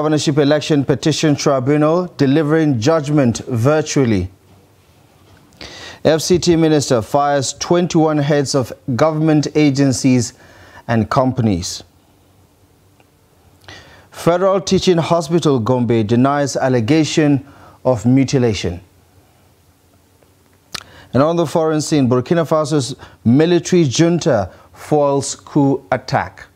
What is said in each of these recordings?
Governorship Election Petition Tribunal delivering judgment virtually. FCT Minister fires 21 heads of government agencies and companies. Federal Teaching Hospital Gombe denies allegation of mutilation. And on the foreign scene, Burkina Faso's military junta foils coup attack.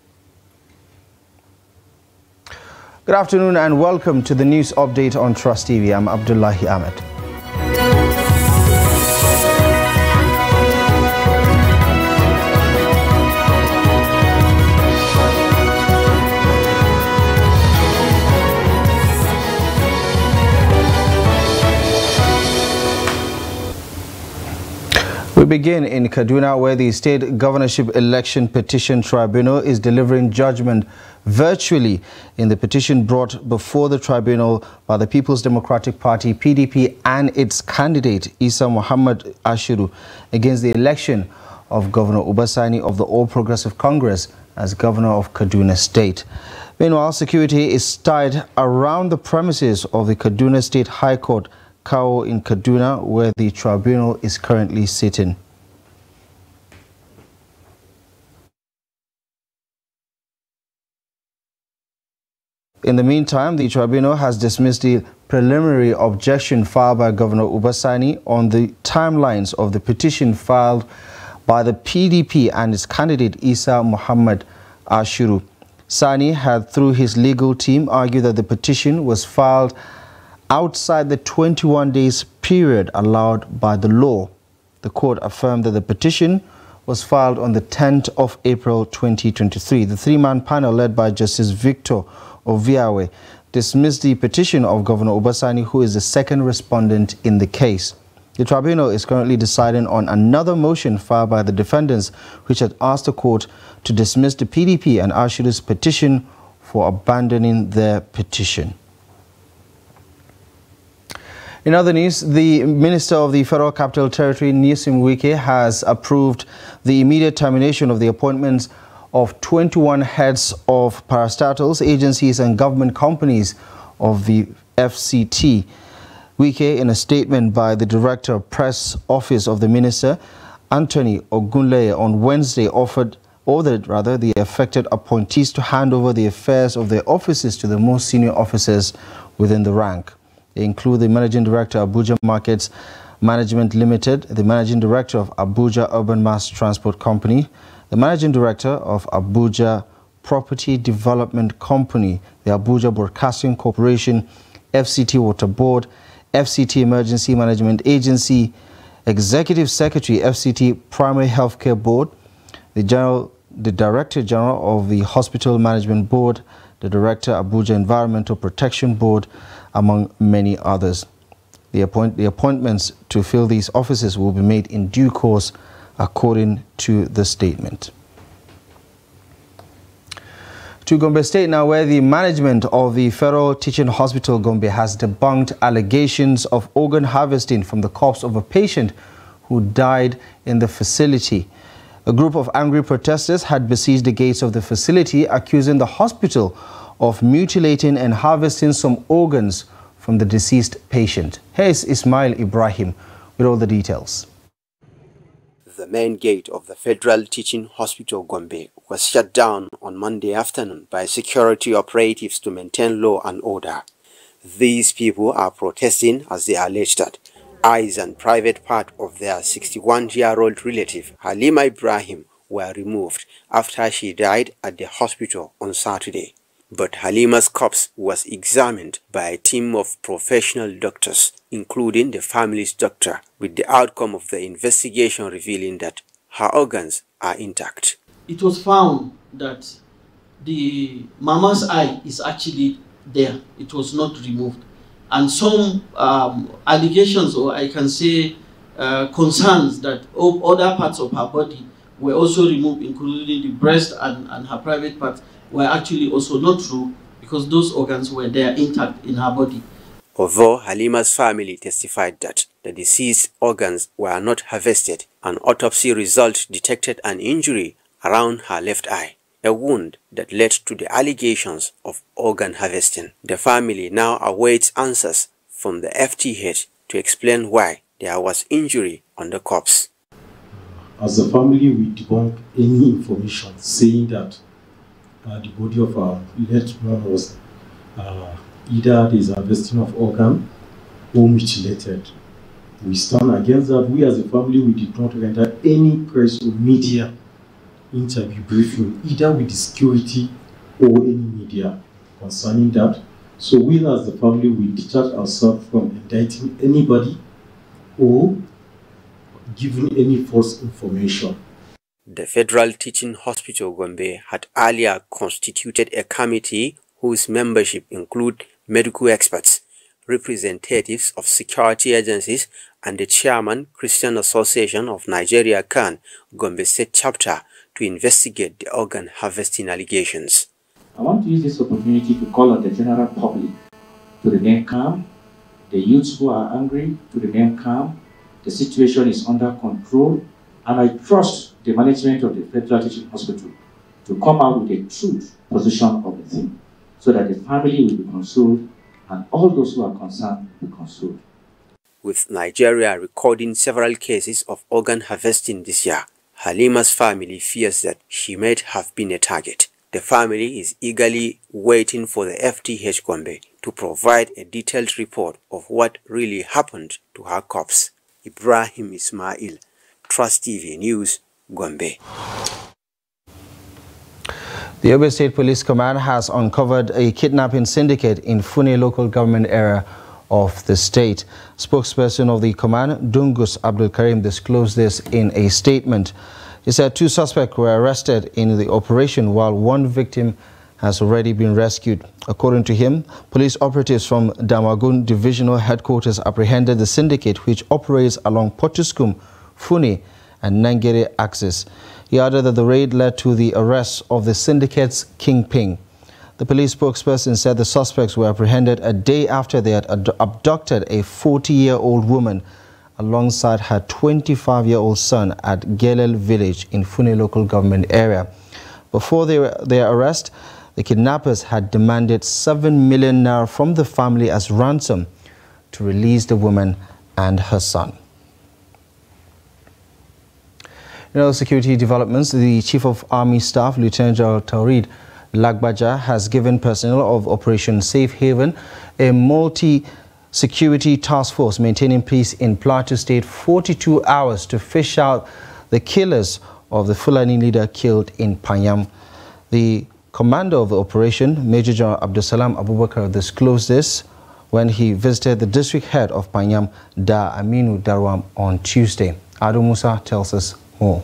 Good afternoon and welcome to the news update on Trust TV. I'm Abdullahi Ahmed. We begin in Kaduna, where the State Governorship Election Petition Tribunal is delivering judgment virtually in the petition brought before the tribunal by the People's Democratic Party, PDP, and its candidate, Isa Muhammad Ashiru, against the election of Governor Uba Sani of the All Progressive Congress as Governor of Kaduna State. Meanwhile, security is tied around the premises of the Kaduna State High Court, Kao in Kaduna, where the tribunal is currently sitting. In the meantime, the tribunal has dismissed the preliminary objection filed by Governor Uba Sani on the timelines of the petition filed by the PDP and its candidate Isa Muhammad Ashiru. Sani had, through his legal team, argued that the petition was filed outside the 21 days period allowed by the law. The court affirmed that the petition was filed on the 10th of April 2023. The three-man panel led by Justice Victor Oviawe dismissed the petition of Governor Uba Sani, who is the second respondent in the case. The tribunal is currently deciding on another motion filed by the defendants, which had asked the court to dismiss the PDP and Ashiru's petition for abandoning their petition. In other news, the Minister of the Federal Capital Territory, Nyesom Wike, has approved the immediate termination of the appointments of 21 heads of parastatals, agencies and government companies of the FCT. Wike, in a statement by the Director of Press Office of the Minister, Anthony Ogunleye, on Wednesday ordered the affected appointees to hand over the affairs of their offices to the most senior officers within the rank. They include the Managing Director of Abuja Markets Management Limited, the Managing Director of Abuja Urban Mass Transport Company, the Managing Director of Abuja Property Development Company, the Abuja Broadcasting Corporation, FCT Water Board, FCT Emergency Management Agency, Executive Secretary, FCT Primary Healthcare Board, the Director General of the Hospital Management Board, the Director, Abuja Environmental Protection Board, among many others. The appointments to fill these offices will be made in due course, according to the statement. To Gombe State now, where the management of the Federal Teaching Hospital Gombe has debunked allegations of organ harvesting from the corpse of a patient who died in the facility. A group of angry protesters had besieged the gates of the facility, accusing the hospital of mutilating and harvesting some organs from the deceased patient. Here's Ismail Ibrahim with all the details. The main gate of the Federal Teaching Hospital Gombe was shut down on Monday afternoon by security operatives to maintain law and order. These people are protesting as they alleged that eyes and private part of their 61-year-old relative, Halima Ibrahim, were removed after she died at the hospital on Saturday. But Halima's corpse was examined by a team of professional doctors, including the family's doctor, with the outcome of the investigation revealing that her organs are intact. It was found that the mama's eye is actually there. It was not removed. And some allegations, or I can say concerns, that other parts of her body were also removed, including the breast and her private parts, were actually also not true, because those organs were there intact in her body. Although Halima's family testified that the deceased's organs were not harvested, an autopsy result detected an injury around her left eye. a wound that led to the allegations of organ harvesting. The family now awaits answers from the FTH to explain why there was injury on the corpse. As a family, we debunk any information saying that the body of our late mom was either there's harvesting of organ or mutilated. We stand against that. We as a family, we did not render any press or media interview briefing, either with the security or any media concerning that. So we as the family, we detach ourselves from indicting anybody or giving any false information. The Federal Teaching Hospital Gombe had earlier constituted a committee whose membership include medical experts, representatives of security agencies, and the chairman, Christian Association of Nigeria CAN, Gombe State Chapter, to investigate the organ harvesting allegations. I want to use this opportunity to call on the general public to remain calm, the youths who are angry to remain calm. The situation is under control, and I trust the management of the Federal Teaching Hospital to come out with a true position of the thing, so that the family will be consoled and all those who are concerned will be consoled. With Nigeria recording several cases of organ harvesting this year, Halima's family fears that she might have been a target. The family is eagerly waiting for the FTH Gombe to provide a detailed report of what really happened to her corpse. Ibrahim Ismail, Trust TV News, Gombe. The Yobe State Police Command has uncovered a kidnapping syndicate in Fune local government area of the state. Spokesperson of the command, Dungus Abdul Karim, disclosed this in a statement. He said 2 suspects were arrested in the operation while 1 victim has already been rescued. According to him, police operatives from Damagun Divisional Headquarters apprehended the syndicate which operates along Potuskum, Fune and Nangere axis. He added that the raid led to the arrest of the syndicate's kingpin. The police spokesperson said the suspects were apprehended a day after they had abducted a 40-year-old woman alongside her 25-year-old son at Gelel village in Fune local government area. Before their arrest, the kidnappers had demanded 7 million naira from the family as ransom to release the woman and her son. In other security developments, the Chief of Army Staff, Lieutenant General Taurid Lagbaja, has given personnel of Operation Safe Haven a multi-security task force maintaining peace in Plateau State 42 hours to fish out the killers of the Fulani leader killed in Panyam. The commander of the operation, Major General Abdusalam Abubakar, disclosed this when he visited the district head of Panyam, Da Aminu Darwam, on Tuesday. Adu Musa tells us more.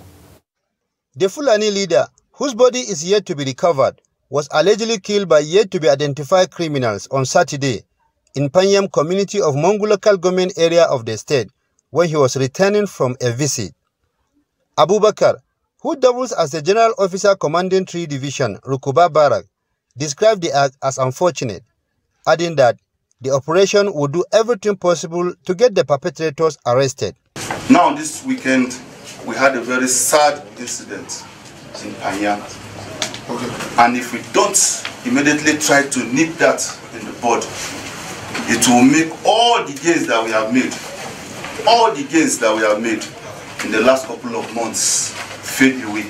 The Fulani leader, whose body is yet to be recovered, was allegedly killed by yet to be identified criminals on Saturday in Panyam community of Mongu local government area of the state when he was returning from a visit. Abubakar, who doubles as the general officer commanding 3 Division, Rukuba Barak, described the act as unfortunate, adding that the operation would do everything possible to get the perpetrators arrested. Now this weekend, we had a very sad incident in Panyam. And if we don't immediately try to nip that in the bud, it will make all the gains that we have made, in the last couple of months fade away.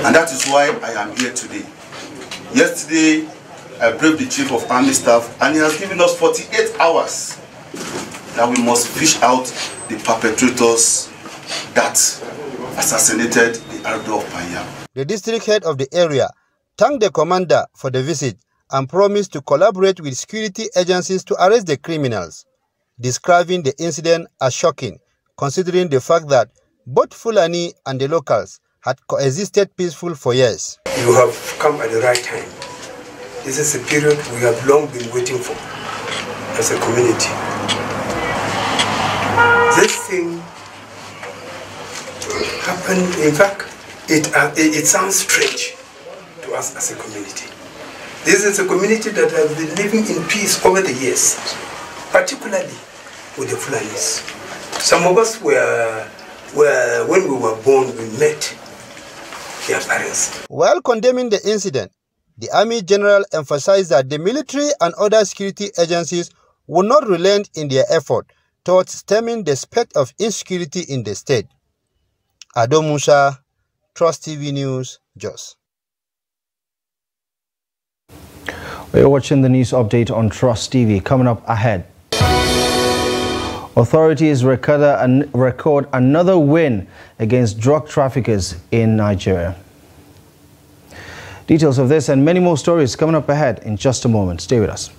And that is why I am here today. Yesterday, I briefed the Chief of Army Staff, and he has given us 48 hours that we must fish out the perpetrators that assassinated the Ardo of Panyam. The district head of the area thanked the commander for the visit and promised to collaborate with security agencies to arrest the criminals, describing the incident as shocking, considering the fact that both Fulani and the locals had coexisted peaceful for years. You have come at the right time. This is a period we have long been waiting for as a community. This thing happened, in fact, it sounds strange to us as a community. This is a community that has been living in peace over the years, particularly with the Fulanis. Some of us were when we were born, we met their parents. While condemning the incident, the Army General emphasized that the military and other security agencies will not relent in their effort towards stemming the specter of insecurity in the state. Ado Musa, Trust TV News, Jos. We're watching the news update on Trust TV. Coming up ahead, authorities record another win against drug traffickers in Nigeria. Details of this and many more stories coming up ahead in just a moment. Stay with us.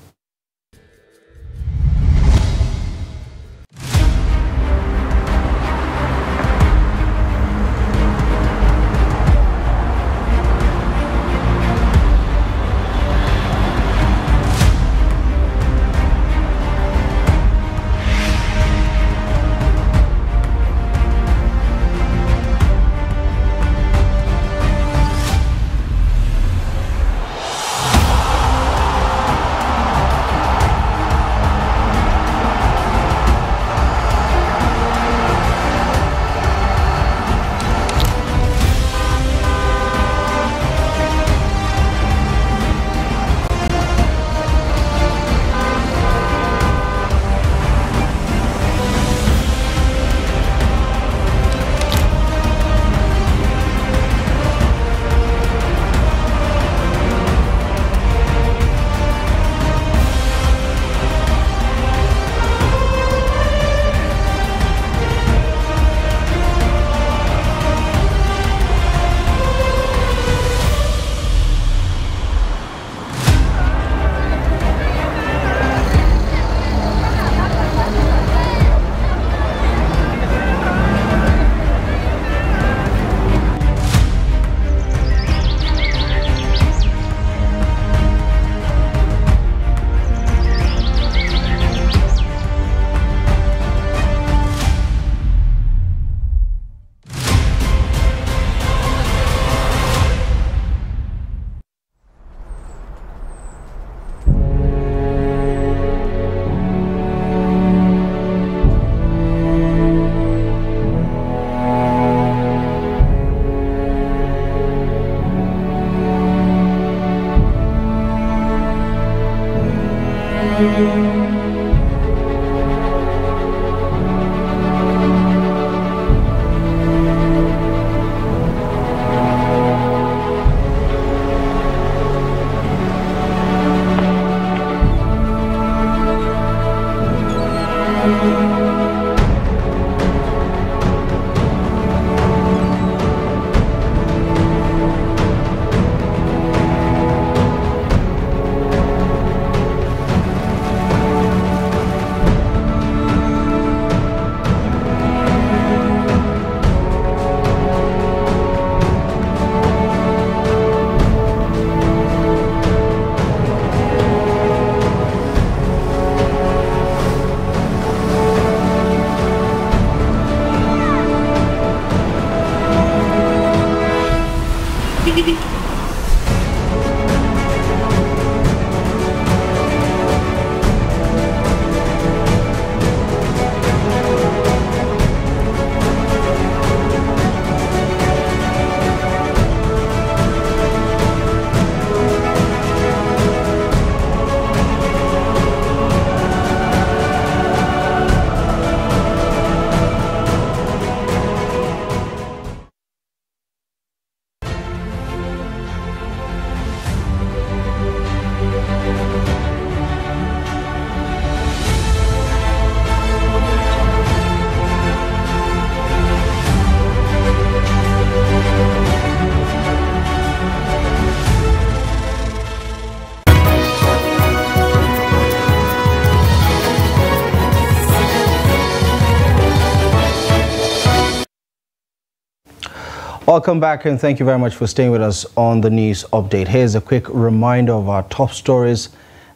Welcome back and thank you very much for staying with us on the news update. Here's a quick reminder of our top stories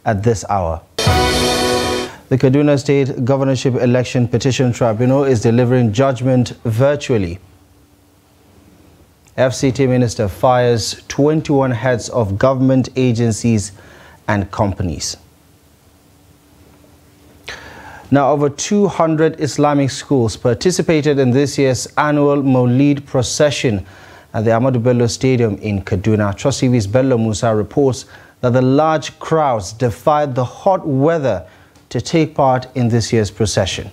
at this hour. The Kaduna State Governorship Election Petition Tribunal is delivering judgment virtually. FCT Minister fires 21 heads of government agencies and companies. Now, over 200 Islamic schools participated in this year's annual Mawlid procession at the Ahmadu Bello Stadium in Kaduna. Trust TV's Bello Musa reports that the large crowds defied the hot weather to take part in this year's procession.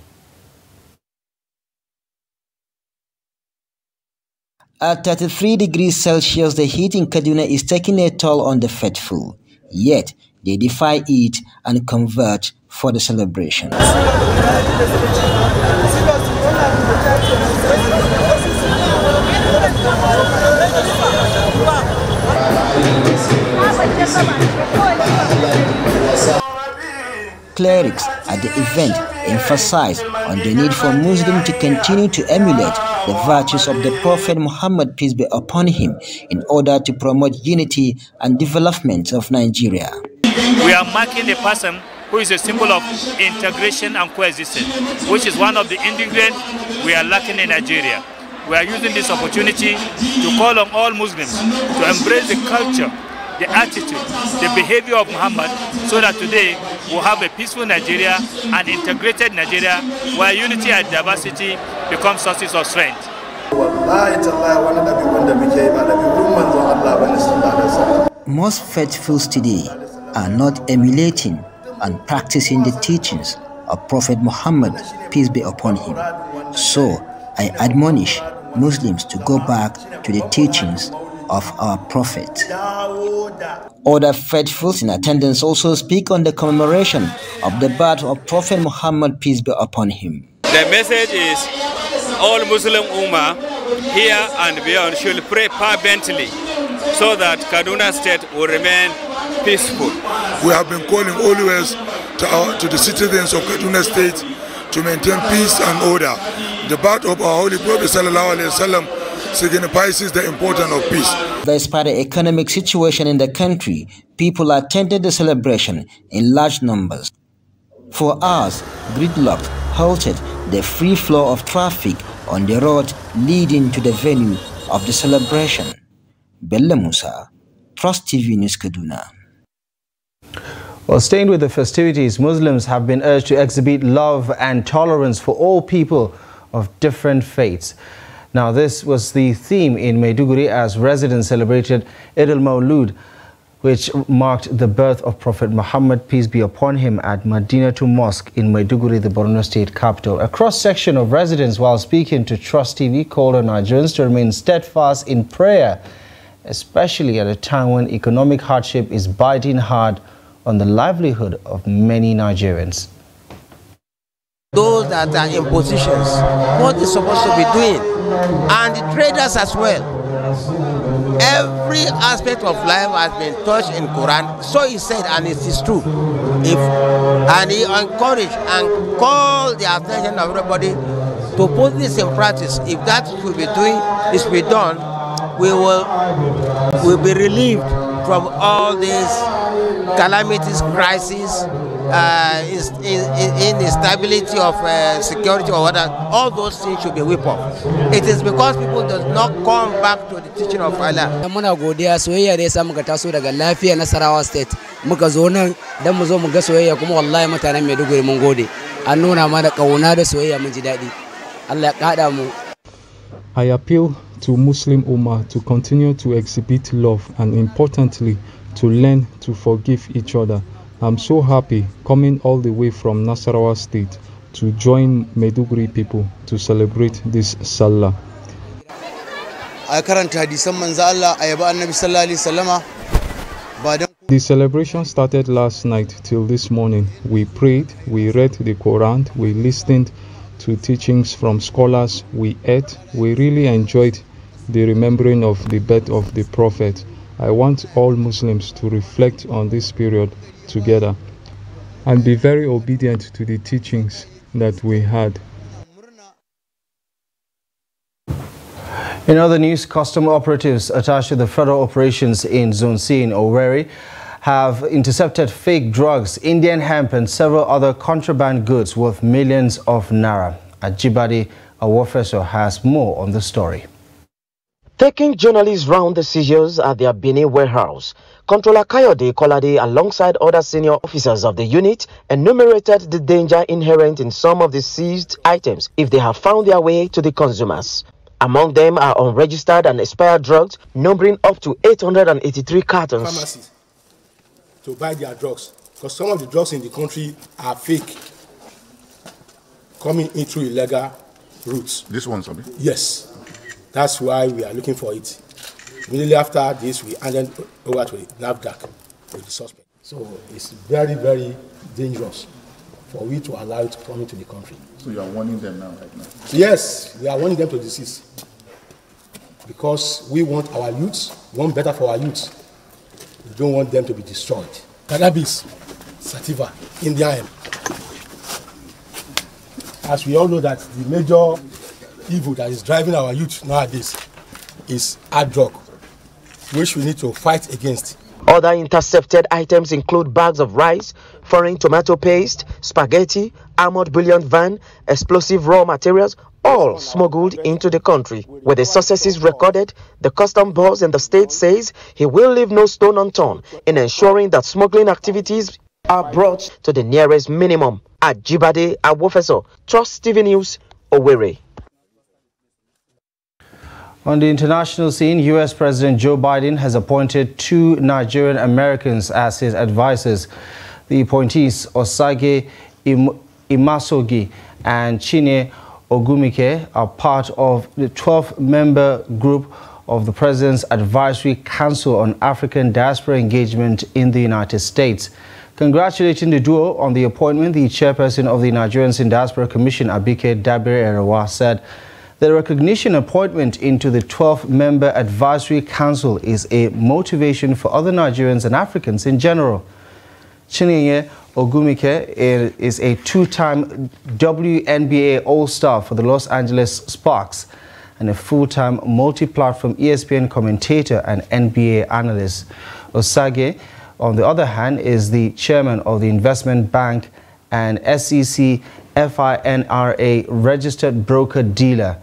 At 33 degrees Celsius, the heat in Kaduna is taking a toll on the faithful. Yet, they defy it and convert for the celebrations. Clerics at the event emphasized on the need for Muslims to continue to emulate the virtues of the Prophet Muhammad, peace be upon him, in order to promote unity and development of Nigeria. We are marking a person who is a symbol of integration and coexistence, which is one of the ingredients we are lacking in Nigeria. We are using this opportunity to call on all Muslims to embrace the culture, the attitude, the behavior of Muhammad, so that today we'll have a peaceful Nigeria and integrated Nigeria where unity and diversity become sources of strength. Most faithfuls today are not emulating and practicing the teachings of Prophet Muhammad, peace be upon him. So I admonish Muslims to go back to the teachings of our Prophet. Other faithfuls in attendance also speak on the commemoration of the birth of Prophet Muhammad, peace be upon him. The message is all Muslim Ummah here and beyond should pray fervently so that Kaduna State will remain peaceful. We have been calling always to the citizens of Kaduna State to maintain peace and order. The birth of our Holy Prophet ﷺ signifies the importance of peace. Despite the economic situation in the country, people attended the celebration in large numbers. For hours, gridlock halted the free flow of traffic on the road leading to the venue of the celebration. Bello Musa, Trust TV News, Kaduna. Well, staying with the festivities, Muslims have been urged to exhibit love and tolerance for all people of different faiths. Now, this was the theme in Maiduguri as residents celebrated Eid al-Mawlud, which marked the birth of Prophet Muhammad, peace be upon him, at Madinatul Mosque in Maiduguri, the Borno State capital. A cross-section of residents, while speaking to Trust TV, called on Nigerians to remain steadfast in prayer, especially at a time when economic hardship is biting hard on the livelihood of many Nigerians. Those that are in positions, what they're supposed to be doing, and the traders as well. Every aspect of life has been touched in Quran, so he said, and it is true. And he encouraged and called the attention of everybody to put this in practice. If that will be done, we will be relieved from all these calamities, crises, instability of security or whatever. All those things should be whipped off. It is because people do not come back to the teaching of Allah. Muna godiya soyayya da yasa muka taso daga lafiya Nasarawa State muka zo nan dan mu zo mu ga soyayya, kuma wallahi mutanen Maiduguri mun gode. An nuna mana kauna da soyayya, mun ji dadi. Allah ya kada mu. I appeal to Muslim Ummah to continue to exhibit love and, importantly, to learn to forgive each other. I'm so happy coming all the way from Nasarawa State to join Maiduguri people to celebrate this Salah. The celebration started last night till this morning. We prayed, we read the Quran, we listened to teachings from scholars, we ate, we really enjoyed the remembering of the birth of the Prophet. I want all Muslims to reflect on this period together and be very obedient to the teachings that we had. In other news, custom operatives attached to the federal operations in Zone C in Owerri have intercepted fake drugs, Indian hemp and several other contraband goods worth millions of naira. Ajibade Awofeso has more on the story. Taking journalists round the seizures at their Benin warehouse, Controller Kayode Kolade, alongside other senior officers of the unit, enumerated the danger inherent in some of the seized items if they have found their way to the consumers. Among them are unregistered and expired drugs, numbering up to 883 cartons. Pharmacies to buy their drugs, because some of the drugs in the country are fake, coming in through illegal routes. This one, Sabi? Yes. That's why we are looking for it. Immediately after this, we handed over to the NAFDAC with the suspect. So it's very, very dangerous for we to allow it to come into the country. So you are warning them now, right now? Yes, we are warning them to desist. Because we want our youths, we want better for our youths. We don't want them to be destroyed. Cannabis, sativa, Indian hemp. As we all know that the major evil that is driving our youth nowadays is hard drug, which we need to fight against. Other intercepted items include bags of rice, foreign tomato paste, spaghetti, armored bullion van, explosive raw materials, all smuggled into the country. With the successes recorded, the custom boss in the state says he will leave no stone unturned in ensuring that smuggling activities are brought to the nearest minimum. Ajibade Awofeso, Trust TV News, Owerri. On the international scene, U.S. President Joe Biden has appointed 2 Nigerian Americans as his advisors. The appointees, Osage Imasogi and Chine Ogumike, are part of the 12-member group of the President's Advisory Council on African Diaspora Engagement in the United States. Congratulating the duo on the appointment, the chairperson of the Nigerians in Diaspora Commission, Abike Dabere Erewa, said the recognition appointment into the 12-member Advisory Council is a motivation for other Nigerians and Africans in general. Chinenye Ogumike is a 2-time WNBA All-Star for the Los Angeles Sparks and a full-time multi-platform ESPN commentator and NBA analyst. Osage, on the other hand, is the chairman of the investment bank and SEC FINRA registered broker-dealer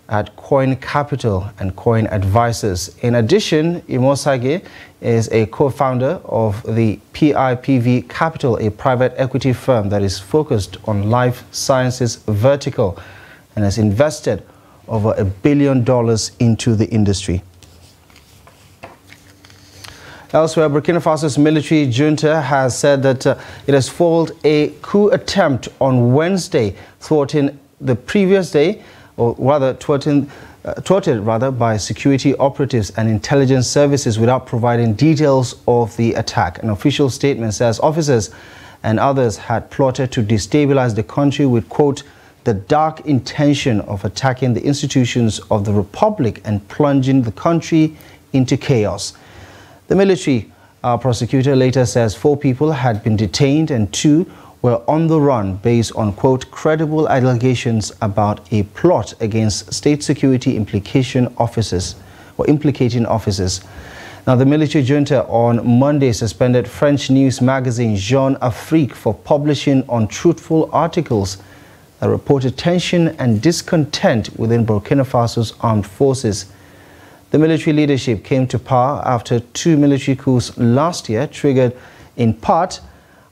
at Coin Capital and Coin Advisors. In addition, Imosage is a co-founder of the PIPV Capital, a private equity firm that is focused on life sciences vertical and has invested over $1 billion into the industry. Elsewhere, Burkina Faso's military junta has said that it has foiled a coup attempt on Wednesday, thwarting the previous day, or rather thwarted by security operatives and intelligence services without providing details of the attack. An official statement says officers and others had plotted to destabilize the country with, quote, the dark intention of attacking the institutions of the republic and plunging the country into chaos. The military prosecutor later says 4 people had been detained and 2 were on the run based on, quote, credible allegations about a plot against state security implicating officers. Now, the military junta on Monday suspended French news magazine Jeune Afrique for publishing untruthful articles that reported tension and discontent within Burkina Faso's armed forces. The military leadership came to power after 2 military coups last year, triggered in part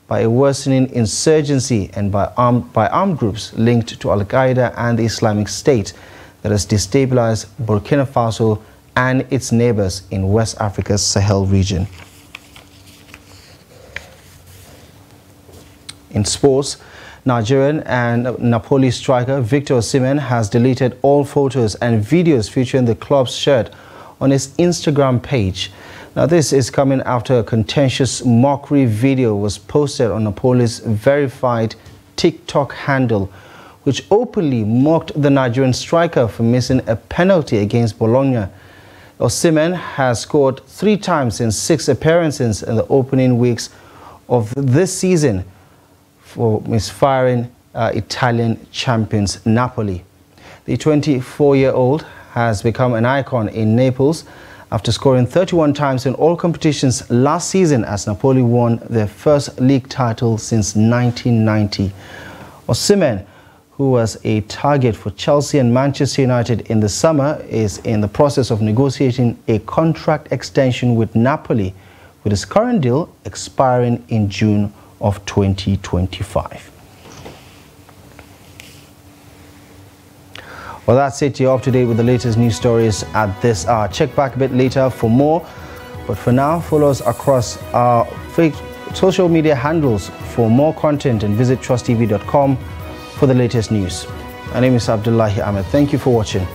by a worsening insurgency and by armed groups linked to Al-Qaeda and the Islamic State that has destabilized Burkina Faso and its neighbors in West Africa's Sahel region. In sports, Nigerian and Napoli striker Victor Osimhen has deleted all photos and videos featuring the club's shirt on his Instagram page. Now, this is coming after a contentious mockery video was posted on Napoli's verified TikTok handle, which openly mocked the Nigerian striker for missing a penalty against Bologna. Osimhen has scored 3 times in 6 appearances in the opening weeks of this season for misfiring Italian champions Napoli. The 24-year-old has become an icon in Naples after scoring 31 times in all competitions last season as Napoli won their first league title since 1990. Osimhen, who was a target for Chelsea and Manchester United in the summer, is in the process of negotiating a contract extension with Napoli, with his current deal expiring in June of 2025. Well, that's it. You're up to date with the latest news stories at this hour. Check back a bit later for more. But for now, follow us across our social media handles for more content and visit trusttv.com for the latest news. My name is Abdullahi Ahmed. Thank you for watching.